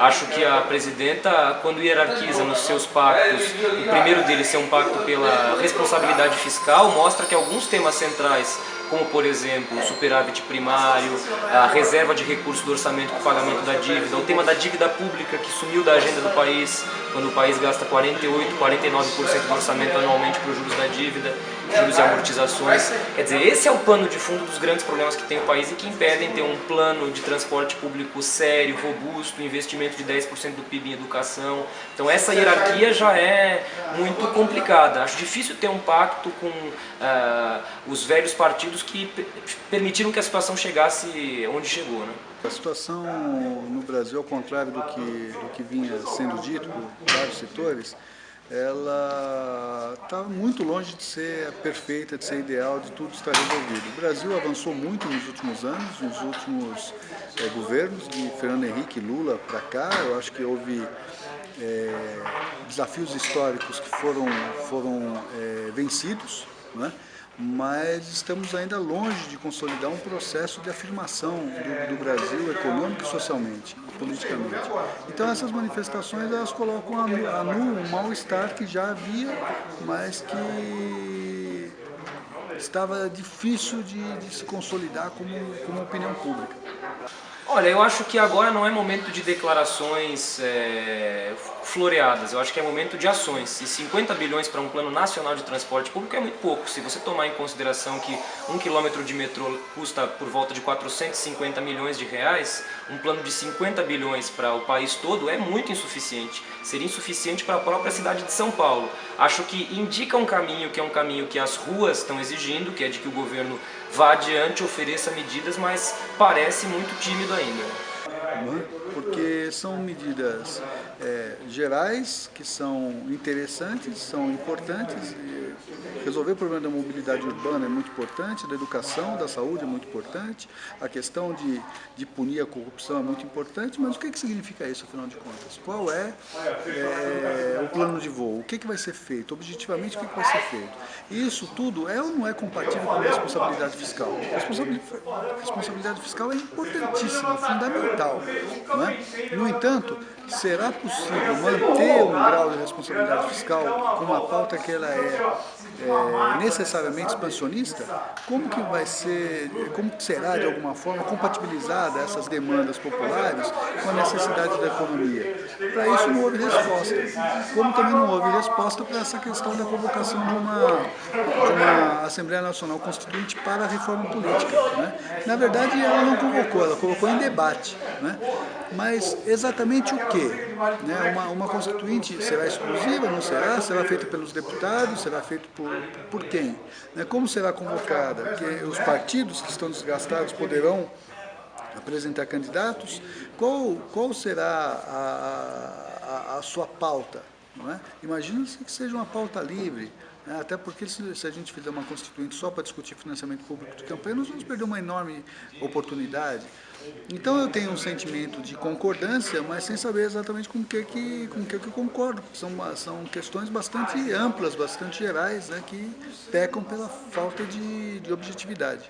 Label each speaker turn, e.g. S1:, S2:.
S1: Acho que a presidenta, quando hierarquiza nos seus pactos, o primeiro deles ser um pacto pela responsabilidade fiscal, mostra que alguns temas centrais, como por exemplo o superávit primário, a reserva de recursos do orçamento para o pagamento da dívida, o tema da dívida pública que sumiu da agenda do país, quando o país gasta 48, 49% do orçamento anualmente para os juros da dívida, juros e amortizações. Quer dizer, esse é o pano de fundo dos grandes problemas que tem o país e que impedem ter um plano de transporte público sério, robusto, investimento de 10% do PIB em educação. Então essa hierarquia já é muito complicada. Acho difícil ter um pacto com os velhos partidos que permitiram que a situação chegasse onde chegou, né?
S2: A situação no Brasil, ao contrário do que vinha sendo dito por vários setores, ela está muito longe de ser perfeita, de ser ideal, de tudo estar resolvido. O Brasil avançou muito nos últimos anos, nos últimos governos, de Fernando Henrique e Lula para cá. Eu acho que houve desafios históricos que foram vencidos, né? Mas estamos ainda longe de consolidar um processo de afirmação do Brasil econômico e socialmente, politicamente. Então essas manifestações elas colocam a nu um mal-estar que já havia, mas que estava difícil de se consolidar como opinião pública.
S1: Olha, eu acho que agora não é momento de declarações floreadas, eu acho que é momento de ações. E 50 bilhões para um plano nacional de transporte público é muito pouco. Se você tomar em consideração que 1 quilômetro de metrô custa por volta de 450 milhões de reais, um plano de 50 bilhões para o país todo é muito insuficiente. Seria insuficiente para a própria cidade de São Paulo. Acho que indica um caminho que é um caminho que as ruas estão exigindo, que é de que o governo vá adiante, ofereça medidas, mas parece muito tímido ainda.
S2: Porque são medidas gerais, que são interessantes, são importantes. Resolver o problema da mobilidade urbana é muito importante, da educação, da saúde é muito importante, a questão de punir a corrupção é muito importante, mas o que significa isso, afinal de contas? Qual é o plano de voo? O que vai ser feito? Objetivamente, o que vai ser feito? E isso tudo é ou não é compatível com a responsabilidade fiscal? A responsabilidade fiscal é importantíssima, fundamental. Não é? No entanto, será possível manter um grau de responsabilidade fiscal com uma pauta que ela é necessariamente expansionista? Como que vai ser, como que será de alguma forma compatibilizada essas demandas populares com a necessidade da economia? Para isso não houve resposta, como também não houve resposta para essa questão da convocação de uma Assembleia Nacional Constituinte para a reforma política, né? Na verdade ela não convocou, ela colocou em debate, né? Mas exatamente o que? Né? Uma constituinte será exclusiva, não será? Será feita pelos deputados? Será feita por quem? Né? Como será convocada? Que os partidos que estão desgastados poderão apresentar candidatos? Qual será a sua pauta? Não é? Imagina-se que seja uma pauta livre. Até porque se a gente fizer uma constituinte só para discutir financiamento público de campanha, nós vamos perder uma enorme oportunidade. Então eu tenho um sentimento de concordância, mas sem saber exatamente com o que eu concordo. São questões bastante amplas, bastante gerais, né, que pecam pela falta de objetividade.